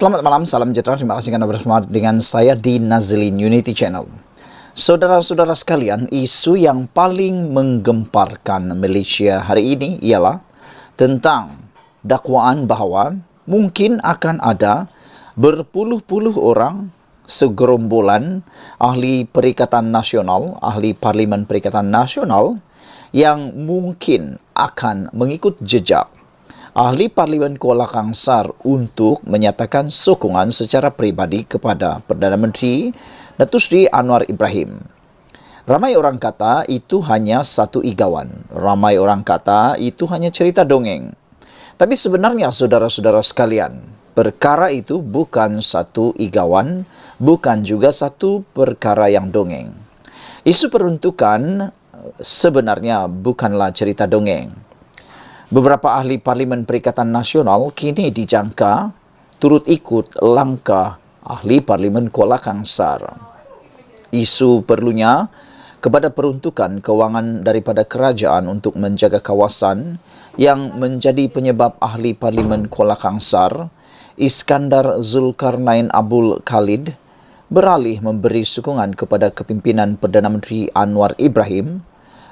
Selamat malam, salam sejahtera. Terima kasih karena bersama dengan saya di Nazlin Unity Channel. Saudara-saudara sekalian, isu yang paling menggemparkan Malaysia hari ini ialah tentang dakwaan bahawa mungkin akan ada berpuluh-puluh orang segerombolan ahli Perikatan Nasional, ahli Parlimen Perikatan Nasional yang mungkin akan mengikut jejak ahli Parlimen Kuala Kangsar untuk menyatakan sokongan secara peribadi kepada Perdana Menteri Datuk Seri Anwar Ibrahim. Ramai orang kata itu hanya satu igawan. Ramai orang kata itu hanya cerita dongeng. Tapi sebenarnya saudara-saudara sekalian, perkara itu bukan satu igawan, bukan juga satu perkara yang dongeng. Isu peruntukan sebenarnya bukanlah cerita dongeng. Beberapa ahli Parlimen Perikatan Nasional kini dijangka turut ikut langkah ahli Parlimen Kuala Kangsar. Isu perlunya kepada peruntukan kewangan daripada kerajaan untuk menjaga kawasan yang menjadi penyebab ahli Parlimen Kuala Kangsar, Iskandar Zulkarnain Abdul Khalid, beralih memberi sokongan kepada kepimpinan Perdana Menteri Anwar Ibrahim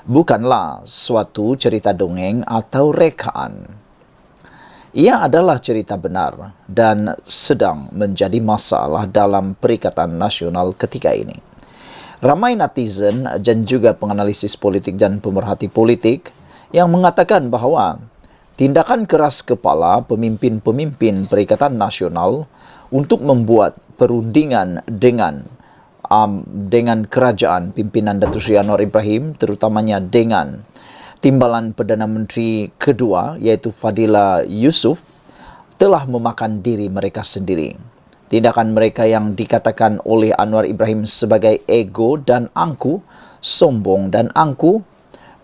bukanlah suatu cerita dongeng atau rekaan. Ia adalah cerita benar dan sedang menjadi masalah dalam Perikatan Nasional ketika ini. Ramai netizen dan juga penganalisis politik dan pemerhati politik yang mengatakan bahawa tindakan keras kepala pemimpin-pemimpin Perikatan Nasional untuk membuat perundingan dengan kerajaan pimpinan Datuk Seri Anwar Ibrahim, terutamanya dengan timbalan Perdana Menteri kedua iaitu Fadila Yusof, telah memakan diri mereka sendiri. Tindakan mereka yang dikatakan oleh Anwar Ibrahim sebagai ego dan angku, sombong dan angku,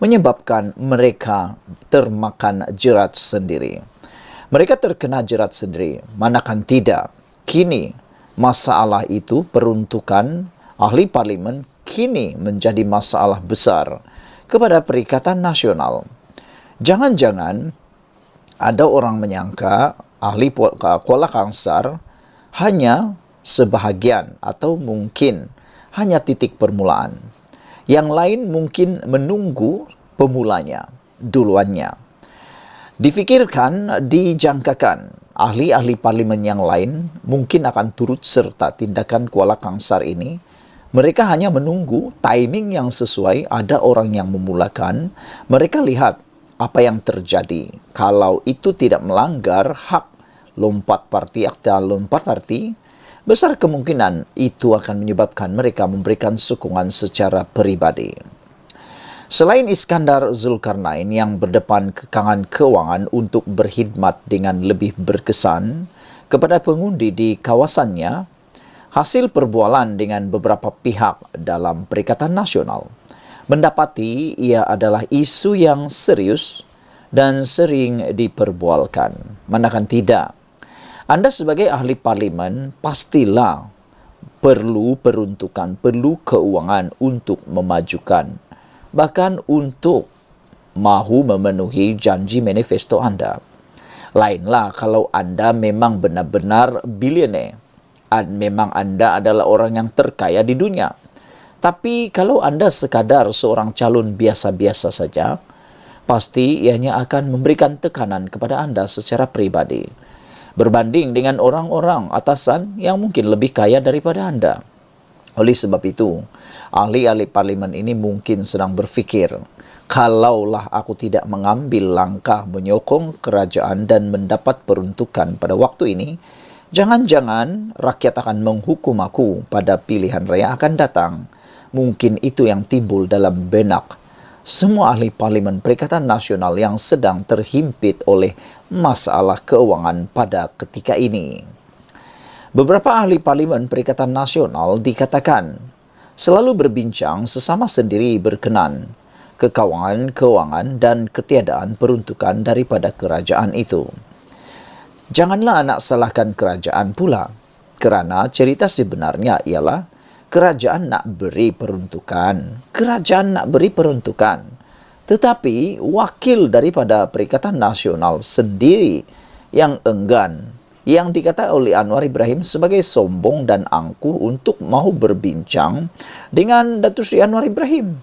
menyebabkan mereka termakan jerat sendiri. Mereka terkena jerat sendiri, manakan tidak. Kini masalah itu peruntukan ahli parlimen kini menjadi masalah besar kepada Perikatan Nasional. Jangan-jangan ada orang menyangka ahli Kuala Kangsar hanya sebahagian atau mungkin hanya titik permulaan. Yang lain mungkin menunggu pemulanya, duluannya. Difikirkan, dijangkakan ahli-ahli parlimen yang lain mungkin akan turut serta tindakan Kuala Kangsar ini. Mereka hanya menunggu timing yang sesuai, ada orang yang memulakan. Mereka lihat apa yang terjadi. Kalau itu tidak melanggar hak lompat parti, akta lompat parti, besar kemungkinan itu akan menyebabkan mereka memberikan sokongan secara peribadi. Selain Iskandar Zulkarnain yang berdepan kekangan kewangan untuk berkhidmat dengan lebih berkesan kepada pengundi di kawasannya, hasil perbualan dengan beberapa pihak dalam Perikatan Nasional mendapati ia adalah isu yang serius dan sering diperbualkan. Manakan tidak, Anda sebagai ahli parlimen pastilah perlu peruntukan, perlu keuangan untuk memajukan, bahkan untuk mahu memenuhi janji manifesto Anda. Lainlah kalau Anda memang benar-benar bilioner, memang Anda adalah orang yang terkaya di dunia. Tapi kalau Anda sekadar seorang calon biasa-biasa saja, pasti ianya akan memberikan tekanan kepada Anda secara pribadi, berbanding dengan orang-orang atasan yang mungkin lebih kaya daripada Anda. Oleh sebab itu, ahli-ahli parlimen ini mungkin sedang berfikir, kalaulah aku tidak mengambil langkah menyokong kerajaan dan mendapat peruntukan pada waktu ini, jangan-jangan rakyat akan menghukum aku pada pilihan raya akan datang. Mungkin itu yang timbul dalam benak semua ahli Parlimen Perikatan Nasional yang sedang terhimpit oleh masalah keuangan pada ketika ini. Beberapa ahli Parlimen Perikatan Nasional dikatakan selalu berbincang sesama sendiri berkenan keuangan dan ketiadaan peruntukan daripada kerajaan itu. Janganlah nak salahkan kerajaan pula, kerana cerita sebenarnya ialah kerajaan nak beri peruntukan. Kerajaan nak beri peruntukan. Tetapi wakil daripada Perikatan Nasional sendiri yang enggan yang dikata oleh Anwar Ibrahim sebagai sombong dan angkuh untuk mau berbincang dengan Datuk Seri Anwar Ibrahim.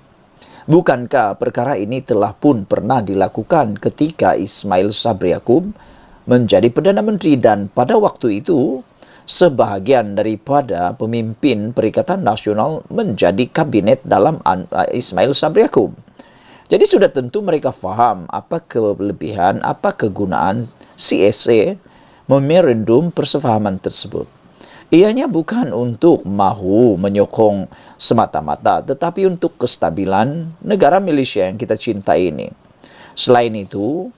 Bukankah perkara ini telah pun pernah dilakukan ketika Ismail Sabri Yaakob menjadi Perdana Menteri dan pada waktu itu sebahagian daripada pemimpin Perikatan Nasional menjadi kabinet dalam Ismail Sabri Yaakob. Jadi sudah tentu mereka faham apa kelebihan, apa kegunaan CSA memorandum persefahaman tersebut. Ianya bukan untuk mahu menyokong semata-mata, tetapi untuk kestabilan negara Malaysia yang kita cintai ini. Selain itu,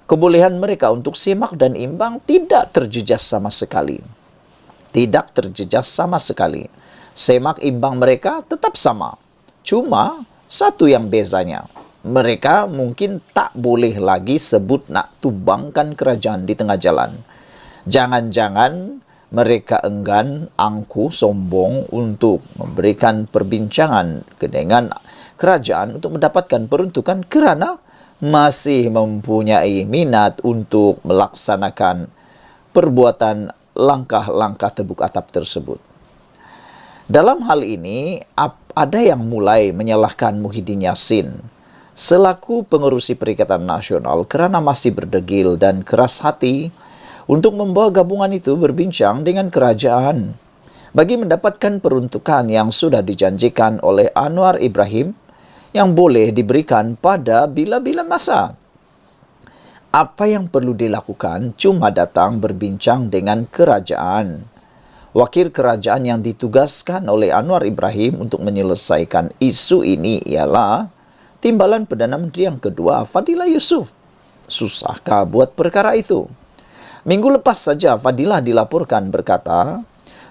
kebolehan mereka untuk semak dan imbang tidak terjejas sama sekali. Tidak terjejas sama sekali. Semak imbang mereka tetap sama. Cuma satu yang bezanya. Mereka mungkin tak boleh lagi sebut nak tumbangkan kerajaan di tengah jalan. Jangan-jangan mereka enggan, angkuh, sombong untuk memberikan perbincangan dengan kerajaan untuk mendapatkan peruntukan kerana masih mempunyai minat untuk melaksanakan perbuatan langkah-langkah tebuk atap tersebut. Dalam hal ini, ada yang mulai menyalahkan Muhyiddin Yassin selaku pengerusi Perikatan Nasional kerana masih berdegil dan keras hati untuk membawa gabungan itu berbincang dengan kerajaan bagi mendapatkan peruntukan yang sudah dijanjikan oleh Anwar Ibrahim yang boleh diberikan pada bila-bila masa. Apa yang perlu dilakukan cuma datang berbincang dengan kerajaan. Wakil kerajaan yang ditugaskan oleh Anwar Ibrahim untuk menyelesaikan isu ini ialah Timbalan Perdana Menteri yang kedua, Fadilah Yusof. Susahkah buat perkara itu? Minggu lepas saja Fadilah dilaporkan berkata,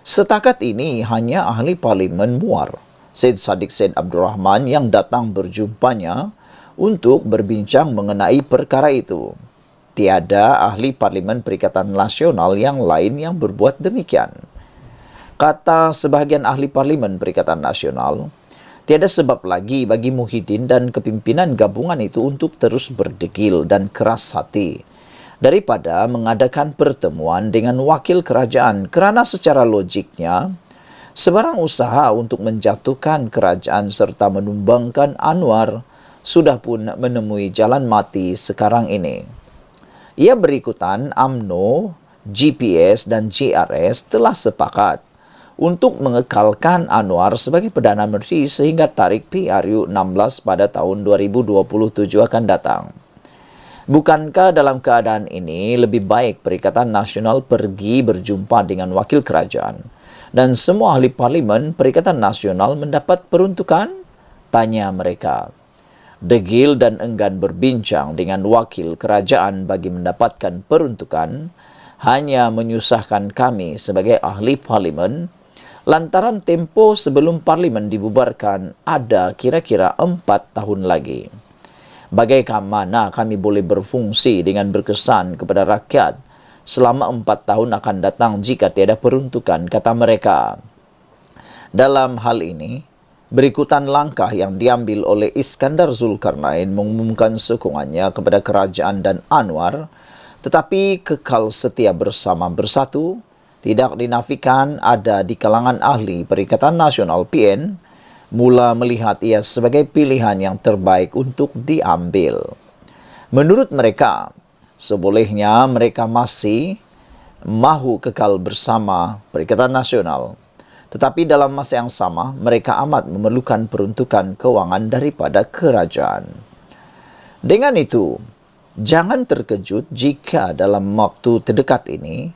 setakat ini hanya ahli parlimen Muar, Syed Saddiq Syed Abdul Rahman yang datang berjumpanya untuk berbincang mengenai perkara itu. Tiada ahli parlimen Perikatan Nasional yang lain yang berbuat demikian. Kata sebahagian ahli parlimen Perikatan Nasional, tiada sebab lagi bagi Muhyiddin dan kepimpinan gabungan itu untuk terus berdegil dan keras hati daripada mengadakan pertemuan dengan wakil kerajaan kerana secara logiknya sebarang usaha untuk menjatuhkan kerajaan serta menumbangkan Anwar sudah pun menemui jalan mati sekarang ini. Ia berikutan UMNO, GPS dan JRS telah sepakat untuk mengekalkan Anwar sebagai Perdana Menteri sehingga tarikh PRU 16 pada tahun 2027 akan datang. Bukankah dalam keadaan ini lebih baik Perikatan Nasional pergi berjumpa dengan wakil kerajaan dan semua ahli parlimen Perikatan Nasional mendapat peruntukan? Tanya mereka. Degil dan enggan berbincang dengan wakil kerajaan bagi mendapatkan peruntukan hanya menyusahkan kami sebagai ahli parlimen lantaran tempoh sebelum parlimen dibubarkan ada kira-kira 4 tahun lagi. Bagaimana kami boleh berfungsi dengan berkesan kepada rakyat selama 4 tahun akan datang jika tiada peruntukan, kata mereka. Dalam hal ini, berikutan langkah yang diambil oleh Iskandar Zulkarnain mengumumkan sokongannya kepada kerajaan dan Anwar, tetapi kekal setia bersama bersatu, tidak dinafikan ada di kalangan ahli Perikatan Nasional PN mula melihat ia sebagai pilihan yang terbaik untuk diambil. Menurut mereka, sebolehnya mereka masih mahu kekal bersama Perikatan Nasional, tetapi dalam masa yang sama mereka amat memerlukan peruntukan kewangan daripada kerajaan. Dengan itu, jangan terkejut jika dalam waktu terdekat ini,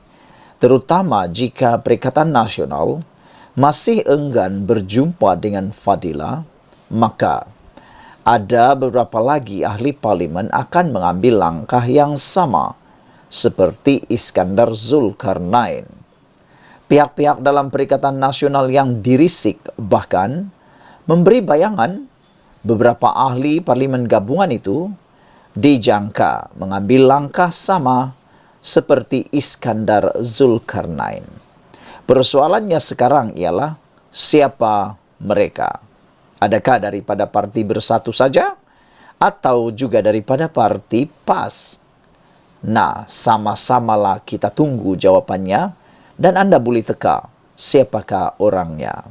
terutama jika Perikatan Nasional masih enggan berjumpa dengan Fadilah, maka ada beberapa lagi ahli parlimen akan mengambil langkah yang sama seperti Iskandar Zulkarnain. Pihak-pihak dalam Perikatan Nasional yang dirisik bahkan memberi bayangan beberapa ahli parlimen gabungan itu dijangka mengambil langkah sama seperti Iskandar Zulkarnain. Persoalannya sekarang ialah siapa mereka? Adakah daripada parti Bersatu saja atau juga daripada parti PAS? Nah, sama-samalah kita tunggu jawabannya dan Anda boleh teka siapakah orangnya.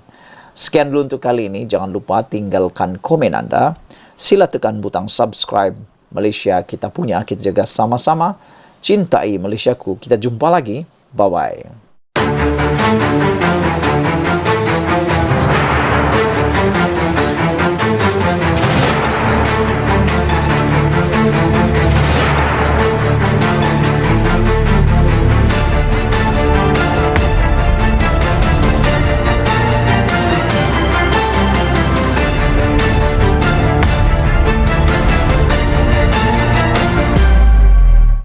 Sekian dulu untuk kali ini. Jangan lupa tinggalkan komen Anda. Sila tekan butang subscribe. Malaysia kita punya, kita jaga sama-sama. Cintai Malaysiaku. Kita jumpa lagi. Bye-bye.